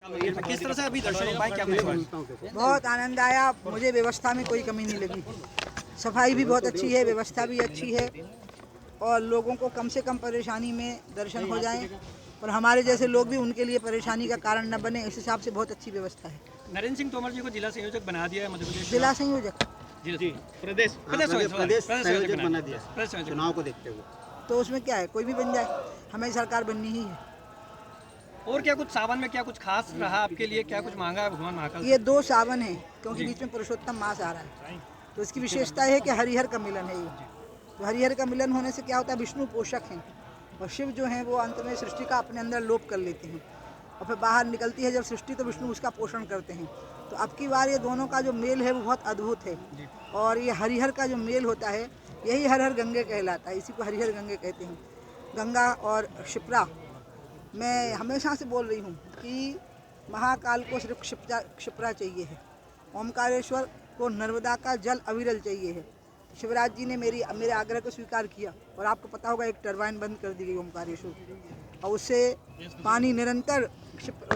किस तरह से अभी दर्शन हो पाए, क्या कुछ? बहुत आनंद आया। मुझे व्यवस्था में कोई कमी नहीं लगी। सफाई भी बहुत अच्छी है, व्यवस्था भी अच्छी है और लोगों को कम से कम परेशानी में दर्शन हो जाएं और हमारे जैसे लोग भी उनके लिए परेशानी का कारण न बने, इस हिसाब से बहुत अच्छी व्यवस्था है। नरेंद्र सिंह तोमर जी को जिला संयोजक बना दिया है मध्य प्रदेश। जिला संयोजक जी प्रदेश संयोजक बना दिया चुनाव को देखते हुए, तो उसमें क्या है, कोई भी बन जाए, हमें सरकार बननी ही है। और क्या कुछ सावन में क्या कुछ खास रहा आपके लिए, क्या कुछ मांगा है भगवान महाकाल से? ये 2 सावन है क्योंकि बीच में पुरुषोत्तम मास आ रहा है, तो इसकी विशेषता है कि हरिहर का मिलन है ये। तो हरिहर का मिलन होने से क्या होता है, विष्णु पोषक हैं और शिव जो हैं वो अंत में सृष्टि का अपने अंदर लोप कर लेते हैं और फिर बाहर निकलती है जब सृष्टि तो विष्णु उसका पोषण करते हैं। तो अब की बार ये दोनों का जो मेल है वो बहुत अद्भुत है और ये हरिहर का जो मेल होता है यही हर हर गंगे कहलाता है, इसी को हरिहर गंगे कहते हैं। गंगा और क्षिप्रा, मैं हमेशा से बोल रही हूँ कि महाकाल को सिर्फ क्षिप्रा चाहिए है, ओमकारेश्वर को नर्मदा का जल अविरल चाहिए है। शिवराज जी ने मेरे आग्रह को स्वीकार किया और आपको पता होगा एक टरबाइन बंद कर दी गई ओमकारेश्वर और उससे पानी निरंतर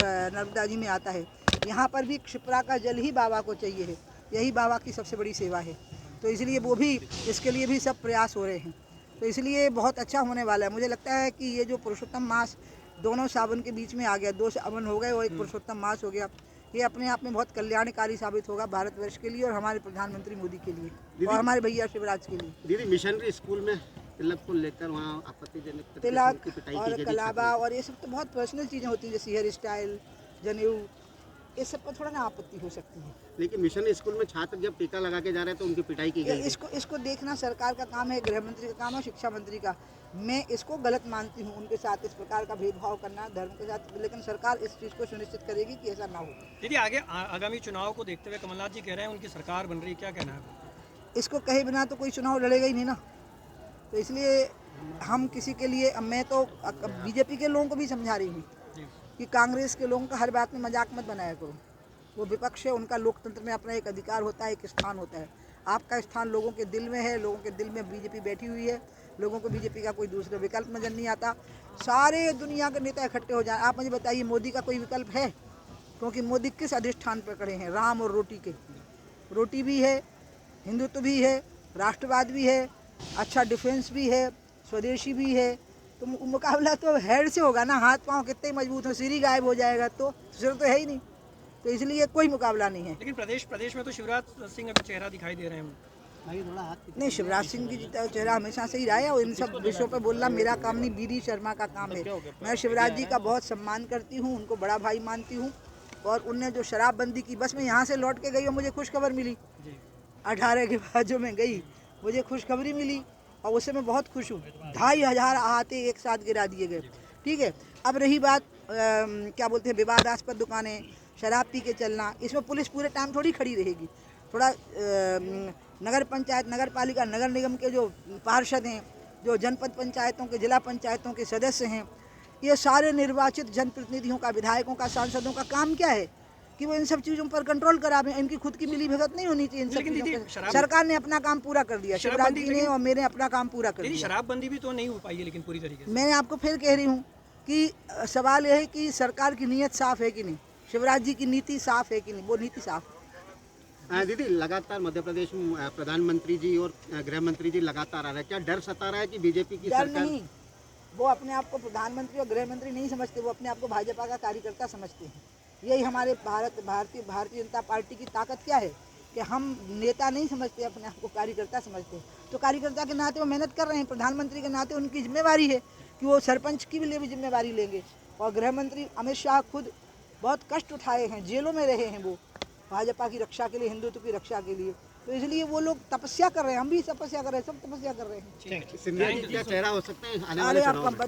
नर्मदा जी में आता है। यहाँ पर भी क्षिप्रा का जल ही बाबा को चाहिए है, यही बाबा की सबसे बड़ी सेवा है। तो इसलिए वो भी, इसके लिए भी सब प्रयास हो रहे हैं, तो इसलिए बहुत अच्छा होने वाला है। मुझे लगता है कि ये जो पुरुषोत्तम मास दोनों सावन के बीच में आ गया, 2 सावन हो गए और एक पुरुषोत्तम मास हो गया, ये अपने आप में बहुत कल्याणकारी साबित होगा भारतवर्ष के लिए और हमारे प्रधानमंत्री मोदी के लिए और हमारे भैया शिवराज के लिए। दीदी मिशनरी स्कूल में तिलक को लेकर वहाँ आपत्तिजनक तिलक और कलाबा और ये सब तो बहुत पर्सनल चीज़ें होती हैं, जैसे हेयर स्टाइल, जनेऊ, इस सब पर थोड़ा ना आपत्ति हो सकती है। लेकिन मिशन स्कूल में छात्र जब टीका लगा के जा रहे हैं तो उनकी पिटाई की गई। इसको देखना सरकार का काम है, गृह मंत्री का काम है, शिक्षा मंत्री का। मैं इसको गलत मानती हूँ, उनके साथ इस प्रकार का भेदभाव करना धर्म के साथ, लेकिन सरकार इस चीज़ को सुनिश्चित करेगी कि ऐसा ना हो। दीदी आगे आगामी चुनाव को देखते हुए कमलनाथ जी कह रहे हैं उनकी सरकार बन रही, क्या कहना है? इसको कहे बिना तो कोई चुनाव लड़ेगा ही नहीं ना, तो इसलिए हम किसी के लिए, मैं तो बीजेपी के लोगों को भी समझा रही हूँ कि कांग्रेस के लोगों का हर बात में मजाक मत बनाया करो। वो विपक्ष है, उनका लोकतंत्र में अपना एक अधिकार होता है, एक स्थान होता है। आपका स्थान लोगों के दिल में है, लोगों के दिल में बीजेपी बैठी हुई है, लोगों को बीजेपी का कोई दूसरा विकल्प नजर नहीं आता। सारे दुनिया के नेता इकट्ठे हो जाए, आप मुझे बताइए मोदी का कोई विकल्प है? क्योंकि मोदी किस अधिष्ठान पर खड़े हैं, राम और रोटी के। रोटी भी है, हिंदुत्व भी है, राष्ट्रवाद भी है, अच्छा डिफेंस भी है, स्वदेशी भी है, तो मुकाबला तो हेड से होगा ना। हाथ पांव कितने मजबूत हो, सिर ही गायब हो जाएगा तो सिर तो है ही नहीं, तो इसलिए कोई मुकाबला नहीं है। लेकिन प्रदेश में तो शिवराज सिंह अभी चेहरा दिखाई दे रहे हैं। नहीं, शिवराज सिंह की चेहरा हमेशा से ही रहा है और इन सब विषयों पर बोलना मेरा काम नहीं, बीडी शर्मा का काम है। मैं शिवराज जी का बहुत सम्मान करती हूँ, उनको बड़ा भाई मानती हूँ और उनने जो शराबबंदी की, बस मैं यहाँ से लौट के गई और मुझे खुशखबर मिली 18 के बाद जो मैं गई मुझे खुशखबरी मिली और उससे मैं बहुत खुश हूँ। 2500 आते एक साथ गिरा दिए गए। ठीक है, अब रही बात क्या बोलते हैं, विवादास्पद दुकानें, शराब पी के चलना, इसमें पुलिस पूरे टाइम थोड़ी खड़ी रहेगी। थोड़ा नगर पंचायत, नगर पालिका, नगर निगम के जो पार्षद हैं, जो जनपद पंचायतों के, जिला पंचायतों के सदस्य हैं, ये सारे निर्वाचित जनप्रतिनिधियों का, विधायकों का, सांसदों का काम क्या है कि वो इन सब चीज़ों पर कंट्रोल करावें। इनकी खुद की मिली भगत नहीं होनी चाहिए इन सब चीज़ों पर। सरकार ने अपना काम पूरा कर दिया, शिवराज जी ने और मैंने अपना काम पूरा कर दिया। शराबबंदी भी तो नहीं हो पाई है लेकिन पूरी तरीके से। मैं आपको फिर कह रही हूँ कि सवाल यह है कि सरकार की नीयत साफ है कि नहीं, शिवराज जी की नीति साफ है कि नहीं, वो नीति साफ है। दीदी लगातार मध्य प्रदेश में प्रधानमंत्री जी और गृह मंत्री जी लगातार आ रहे हैं, क्या डर सता रहा है कि बीजेपी की डर सरकार? नहीं, वो अपने आप को प्रधानमंत्री और गृह मंत्री नहीं समझते, वो अपने आप को भाजपा का कार्यकर्ता समझते हैं। यही हमारे भारतीय जनता पार्टी की ताकत क्या है कि हम नेता नहीं समझते, अपने आप को कार्यकर्ता समझते हैं। तो कार्यकर्ता के नाते वो मेहनत कर रहे हैं, प्रधानमंत्री के नाते उनकी जिम्मेवारी है कि वो सरपंच की लिए भी जिम्मेवारी लेंगे। और गृह मंत्री अमित शाह खुद बहुत कष्ट उठाए हैं, जेलों में रहे हैं वो भाजपा की रक्षा के लिए, हिंदुत्व की रक्षा के लिए, तो इसलिए वो लोग तपस्या कर रहे हैं, हम भी तपस्या कर रहे हैं, सब तपस्या कर रहे हैं। सिंधिया जी क्या चेहरा हो सकते हैं आने अरे वाले आप चुनाव में?